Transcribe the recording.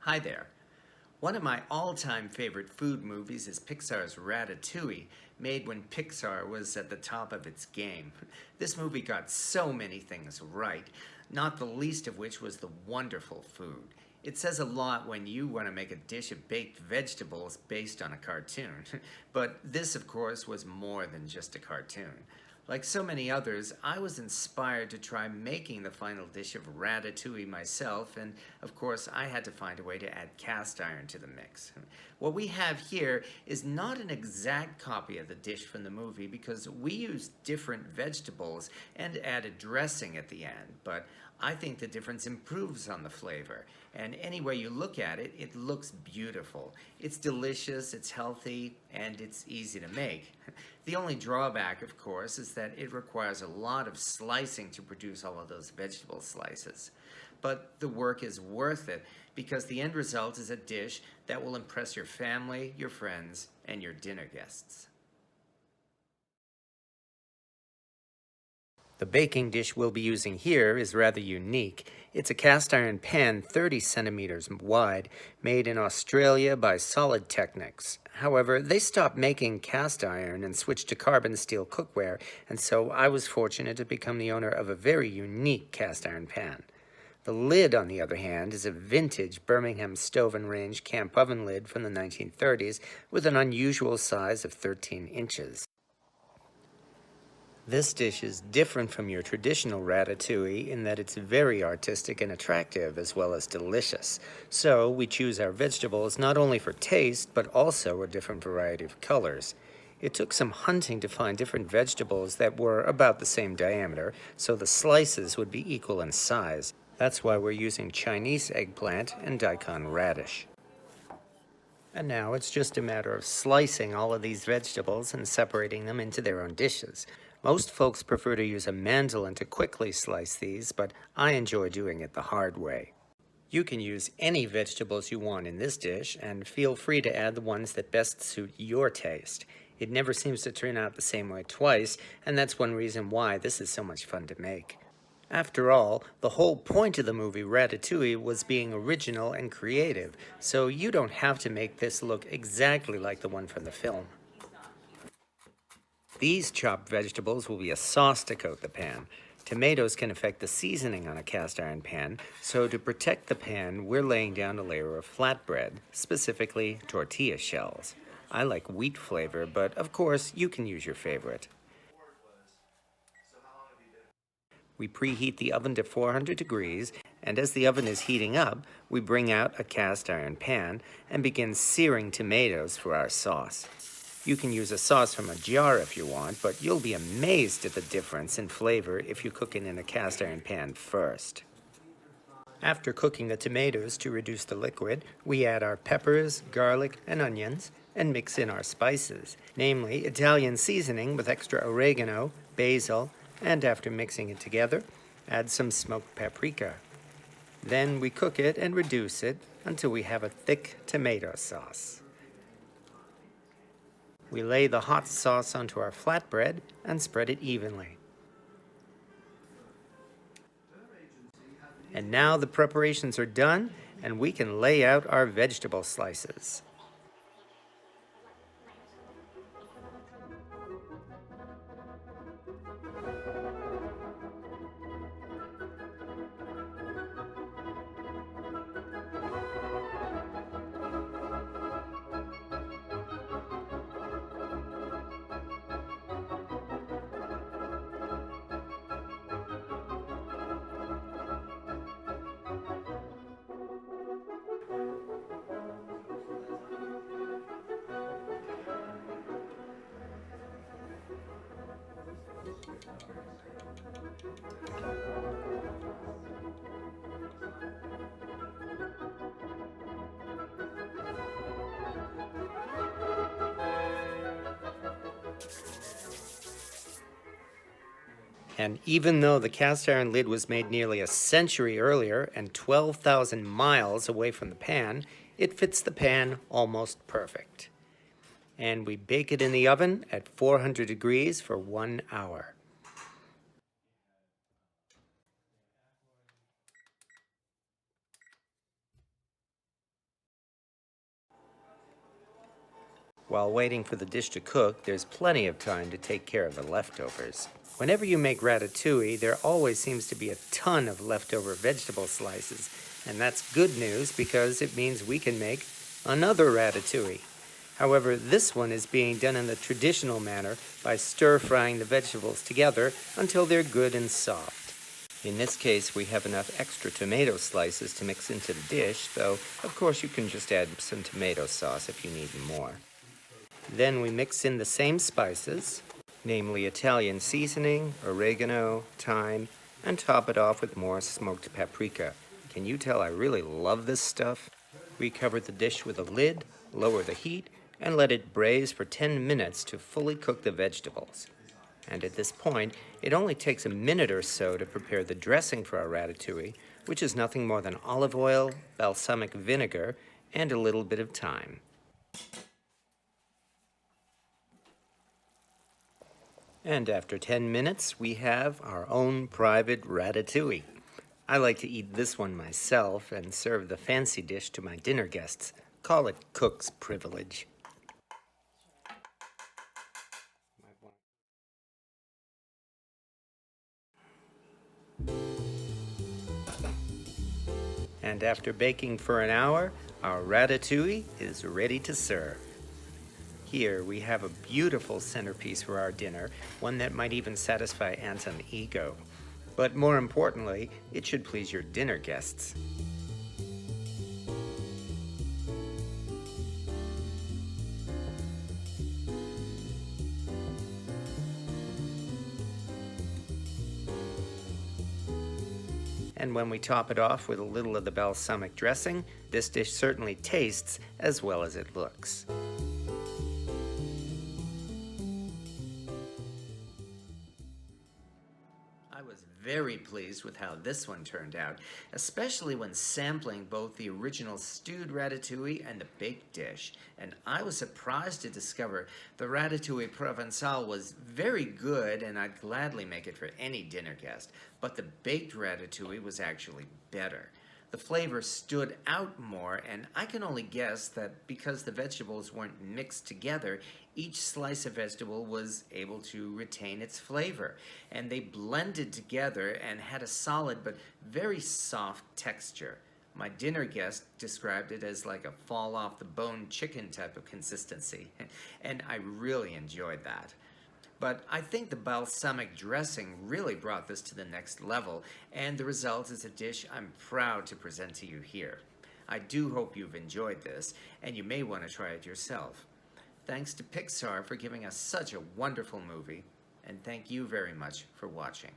Hi there. One of my all-time favorite food movies is Pixar's Ratatouille, made when Pixar was at the top of its game. This movie got so many things right, not the least of which was the wonderful food. It says a lot when you want to make a dish of baked vegetables based on a cartoon. But this, of course, was more than just a cartoon. Like so many others, I was inspired to try making the final dish of ratatouille myself, and of course, I had to find a way to add cast iron to the mix. What we have here is not an exact copy of the dish from the movie because we used different vegetables and added dressing at the end, but I think the difference improves on the flavor, and any way you look at it, it looks beautiful. It's delicious, it's healthy, and it's easy to make. The only drawback, of course, is that it requires a lot of slicing to produce all of those vegetable slices. But the work is worth it because the end result is a dish that will impress your family, your friends, and your dinner guests. The baking dish we'll be using here is rather unique. It's a cast iron pan 30 centimeters wide, made in Australia by Solid Technics. However, they stopped making cast iron and switched to carbon steel cookware, and so I was fortunate to become the owner of a very unique cast iron pan. The lid, on the other hand, is a vintage Birmingham stove and range camp oven lid from the 1930s with an unusual size of 13 inches. This dish is different from your traditional ratatouille in that it's very artistic and attractive as well as delicious. So we choose our vegetables not only for taste but also a different variety of colors. It took some hunting to find different vegetables that were about the same diameter so the slices would be equal in size. That's why we're using Chinese eggplant and daikon radish. And now it's just a matter of slicing all of these vegetables and separating them into their own dishes. Most folks prefer to use a mandolin to quickly slice these, but I enjoy doing it the hard way. You can use any vegetables you want in this dish, and feel free to add the ones that best suit your taste. It never seems to turn out the same way twice, and that's one reason why this is so much fun to make. After all, the whole point of the movie Ratatouille was being original and creative, so you don't have to make this look exactly like the one from the film. These chopped vegetables will be a sauce to coat the pan. Tomatoes can affect the seasoning on a cast iron pan, so to protect the pan, we're laying down a layer of flatbread, specifically tortilla shells. I like wheat flavor, but of course, you can use your favorite. We preheat the oven to 400 degrees, and as the oven is heating up, we bring out a cast iron pan and begin searing tomatoes for our sauce. You can use a sauce from a jar if you want, but you'll be amazed at the difference in flavor if you cook it in a cast iron pan first. After cooking the tomatoes to reduce the liquid, we add our peppers, garlic, and onions, and mix in our spices, namely Italian seasoning with extra oregano, basil, and after mixing it together, add some smoked paprika. Then we cook it and reduce it until we have a thick tomato sauce. We lay the hot sauce onto our flatbread and spread it evenly. And now the preparations are done, and we can lay out our vegetable slices. And even though the cast iron lid was made nearly a century earlier and 12,000 miles away from the pan, it fits the pan almost perfect. And we bake it in the oven at 400 degrees for 1 hour. While waiting for the dish to cook, there's plenty of time to take care of the leftovers. Whenever you make ratatouille, there always seems to be a ton of leftover vegetable slices, and that's good news because it means we can make another ratatouille. However, this one is being done in the traditional manner by stir-frying the vegetables together until they're good and soft. In this case, we have enough extra tomato slices to mix into the dish, though of course you can just add some tomato sauce if you need more. Then we mix in the same spices, namely Italian seasoning, oregano, thyme, and top it off with more smoked paprika. Can you tell I really love this stuff? We cover the dish with a lid, lower the heat, and let it braise for 10 minutes to fully cook the vegetables. And at this point, it only takes a minute or so to prepare the dressing for our ratatouille, which is nothing more than olive oil, balsamic vinegar, and a little bit of thyme. And after 10 minutes, we have our own private ratatouille. I like to eat this one myself and serve the fancy dish to my dinner guests. Call it cook's privilege. And after baking for an hour, our ratatouille is ready to serve. Here we have a beautiful centerpiece for our dinner, one that might even satisfy Anton ego. But more importantly, it should please your dinner guests. And when we top it off with a little of the balsamic dressing, this dish certainly tastes as well as it looks. I was very pleased with how this one turned out, especially when sampling both the original stewed ratatouille and the baked dish. And I was surprised to discover the ratatouille provençal was very good, and I'd gladly make it for any dinner guest. But the baked ratatouille was actually better. The flavor stood out more, and I can only guess that because the vegetables weren't mixed together, each slice of vegetable was able to retain its flavor, and they blended together and had a solid but very soft texture. My dinner guest described it as like a fall-off-the-bone chicken type of consistency, and I really enjoyed that. But I think the balsamic dressing really brought this to the next level, and the result is a dish I'm proud to present to you here. I do hope you've enjoyed this, and you may want to try it yourself. Thanks to Pixar for giving us such a wonderful movie, and thank you very much for watching.